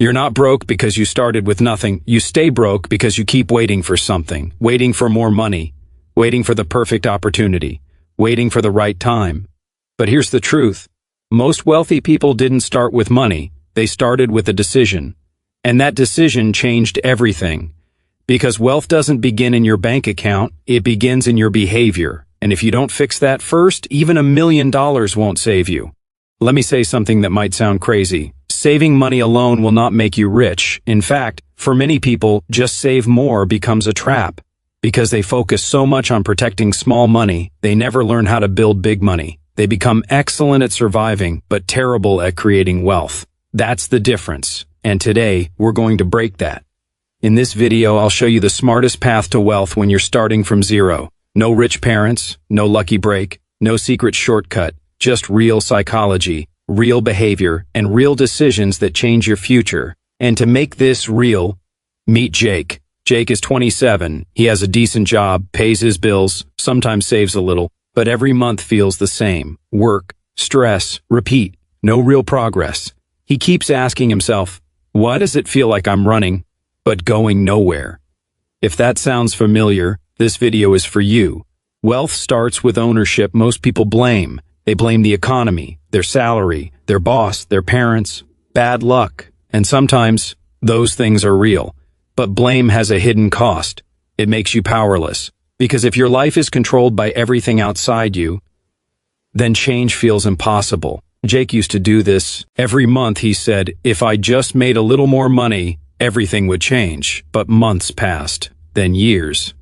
You're not broke because you started with nothing. You stay broke because you keep waiting for something, waiting for more money, waiting for the perfect opportunity, waiting for the right time. But here's the truth. Most wealthy people didn't start with money. They started with a decision. And that decision changed everything. Because wealth doesn't begin in your bank account, it begins in your behavior. And if you don't fix that first, even $1 million won't save you. Let me say something that might sound crazy. Saving money alone will not make you rich. In fact, for many people, just save more becomes a trap. Because they focus so much on protecting small money, they never learn how to build big money. They become excellent at surviving, but terrible at creating wealth. That's the difference. And today, we're going to break that. In this video, I'll show you the smartest path to wealth when you're starting from zero. No rich parents, no lucky break, no secret shortcut, just real psychology, real behavior, and real decisions that change your future. And to make this real, meet Jake. Jake is 27. He has a decent job, pays his bills, sometimes saves a little, but every month feels the same. Work, stress, repeat, no real progress. He keeps asking himself, why does it feel like I'm running, but going nowhere? If that sounds familiar, this video is for you. Wealth starts with ownership. Most people blame. They blame the economy, their salary, their boss, their parents, bad luck. And sometimes, those things are real. But blame has a hidden cost. It makes you powerless. Because if your life is controlled by everything outside you, then change feels impossible. Jake used to do this. Every month he said, if I just made a little more money, everything would change. But months passed, then years.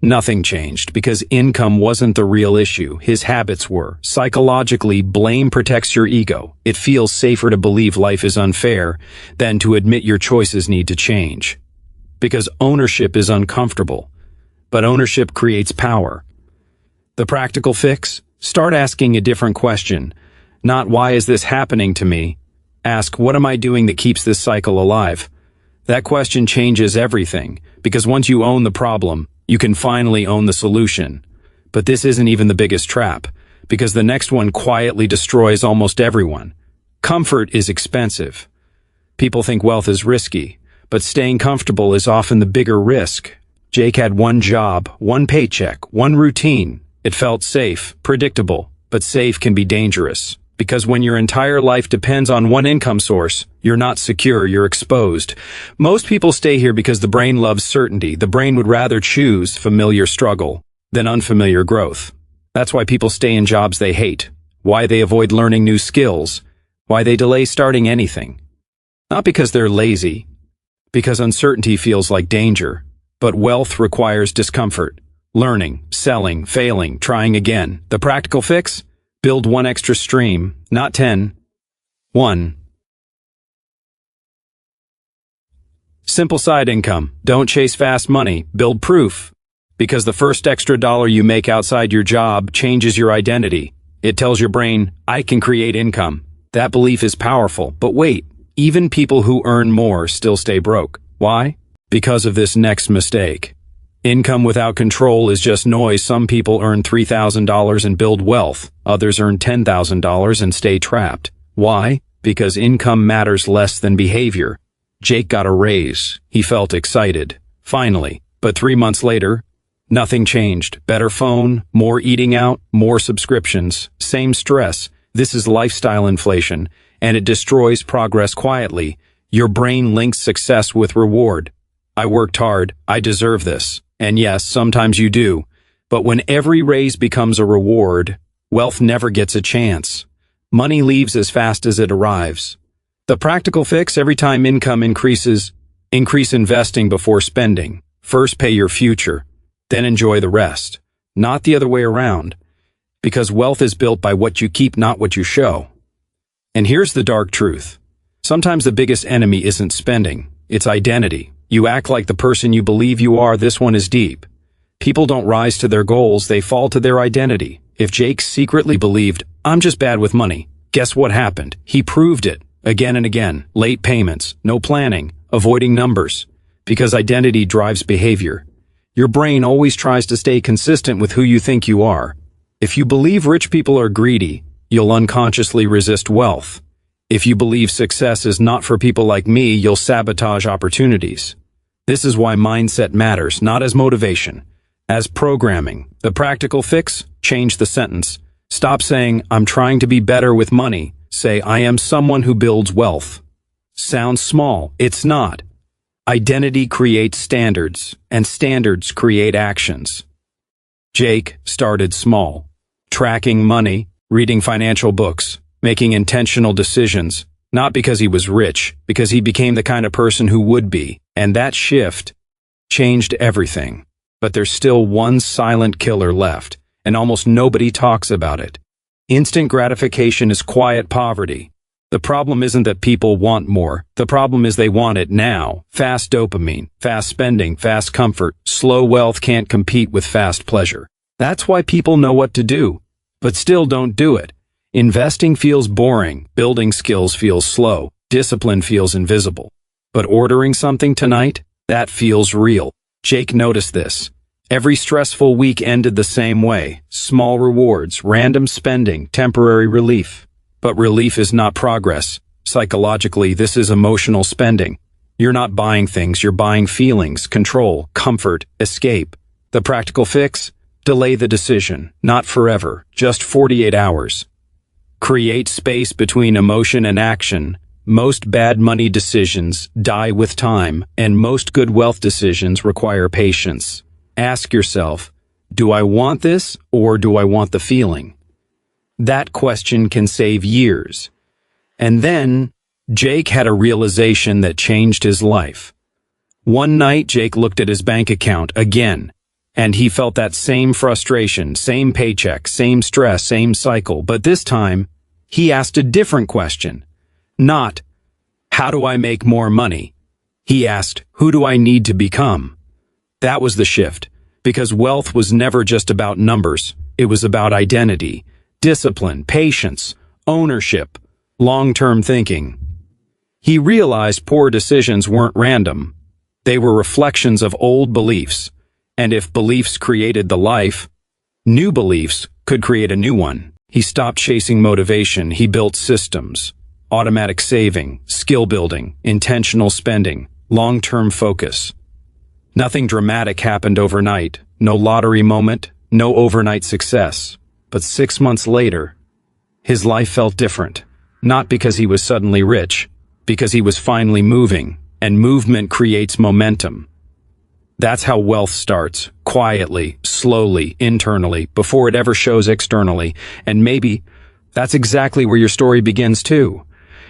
Nothing changed because income wasn't the real issue. His habits were. Psychologically, blame protects your ego. It feels safer to believe life is unfair than to admit your choices need to change. Because ownership is uncomfortable. But ownership creates power. The practical fix? Start asking a different question. Not why is this happening to me? Ask what am I doing that keeps this cycle alive? That question changes everything. Because once you own the problem, you can finally own the solution. But this isn't even the biggest trap, because the next one quietly destroys almost everyone. Comfort is expensive. People think wealth is risky, but staying comfortable is often the bigger risk. Jake had one job, one paycheck, one routine. It felt safe, predictable, but safe can be dangerous. Because when your entire life depends on one income source, you're not secure, you're exposed. Most people stay here because the brain loves certainty. The brain would rather choose familiar struggle than unfamiliar growth. That's why people stay in jobs they hate, why they avoid learning new skills, why they delay starting anything. Not because they're lazy, because uncertainty feels like danger. But wealth requires discomfort, learning, selling, failing, trying again. The practical fix? Build one extra stream, not 10. 1. Simple side income. Don't chase fast money. Build proof. Because the first extra dollar you make outside your job changes your identity. It tells your brain, I can create income. That belief is powerful. But wait, even people who earn more still stay broke. Why? Because of this next mistake. Income without control is just noise. Some people earn $3,000 and build wealth. Others earn $10,000 and stay trapped. Why? Because income matters less than behavior. Jake got a raise. He felt excited. Finally. But 3 months later, nothing changed. Better phone, more eating out, more subscriptions, same stress. This is lifestyle inflation, and it destroys progress quietly. Your brain links success with reward. I worked hard. I deserve this. And yes, sometimes you do. But when every raise becomes a reward, wealth never gets a chance. Money leaves as fast as it arrives. The practical fix: every time income increases, increase investing before spending. First pay your future, then enjoy the rest. Not the other way around. Because wealth is built by what you keep, not what you show. And here's the dark truth. Sometimes the biggest enemy isn't spending, it's identity. You act like the person you believe you are. This one is deep. People don't rise to their goals, they fall to their identity. If Jake secretly believed, I'm just bad with money, guess what happened? He proved it again and again. Late payments, no planning, avoiding numbers. Because identity drives behavior. Your brain always tries to stay consistent with who you think you are. If you believe rich people are greedy, you'll unconsciously resist wealth. If you believe success is not for people like me, you'll sabotage opportunities. This is why mindset matters, not as motivation, as programming. The practical fix? Change the sentence. Stop saying, I'm trying to be better with money. Say, I am someone who builds wealth. Sounds small. It's not. Identity creates standards, and standards create actions. Jake started small, tracking money, reading financial books, making intentional decisions, not because he was rich, because he became the kind of person who would be, and that shift changed everything. But there's still one silent killer left, and almost nobody talks about it. Instant gratification is quiet poverty. The problem isn't that people want more. The problem is they want it now. Fast dopamine, fast spending, fast comfort. Slow wealth can't compete with fast pleasure. That's why people know what to do, but still don't do it. Investing feels boring. Building skills feels slow. Discipline feels invisible. But ordering something tonight? That feels real. Jake noticed this. Every stressful week ended the same way. Small rewards, random spending, temporary relief. But relief is not progress. Psychologically, this is emotional spending. You're not buying things, you're buying feelings, control, comfort, escape. The practical fix? Delay the decision. Not forever, just 48 hours. Create space between emotion and action. Most bad money decisions die with time, and most good wealth decisions require patience. Ask yourself, do I want this or do I want the feeling? That question can save years. And then, Jake had a realization that changed his life. One night, Jake looked at his bank account again, and he felt that same frustration, same paycheck, same stress, same cycle. But this time, he asked a different question. Not, how do I make more money? He asked, who do I need to become? That was the shift, because wealth was never just about numbers. It was about identity, discipline, patience, ownership, long-term thinking. He realized poor decisions weren't random. They were reflections of old beliefs. And if beliefs created the life, new beliefs could create a new one. He stopped chasing motivation. He built systems, automatic saving, skill building, intentional spending, long-term focus. Nothing dramatic happened overnight. No lottery moment, no overnight success. But 6 months later, his life felt different. Not because he was suddenly rich, because he was finally moving, and movement creates momentum. That's how wealth starts, quietly, slowly, internally, before it ever shows externally. And maybe that's exactly where your story begins too.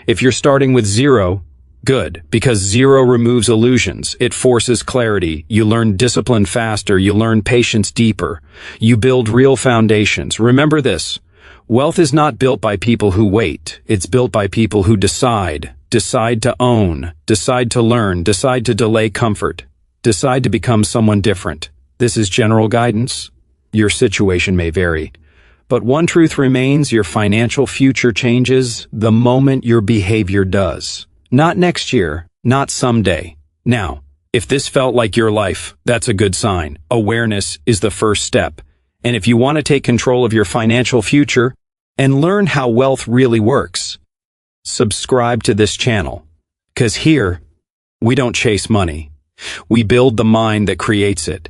If you're starting with zero, good, because zero removes illusions. It forces clarity. You learn discipline faster. You learn patience deeper. You build real foundations. Remember this. Wealth is not built by people who wait. It's built by people who decide to own, decide to learn, decide to delay comfort, decide to become someone different. This is general guidance. Your situation may vary. But one truth remains, your financial future changes the moment your behavior does. Not next year, not someday. Now, if this felt like your life, that's a good sign. Awareness is the first step. And if you want to take control of your financial future and learn how wealth really works, subscribe to this channel. 'Cause here, we don't chase money. We build the mind that creates it.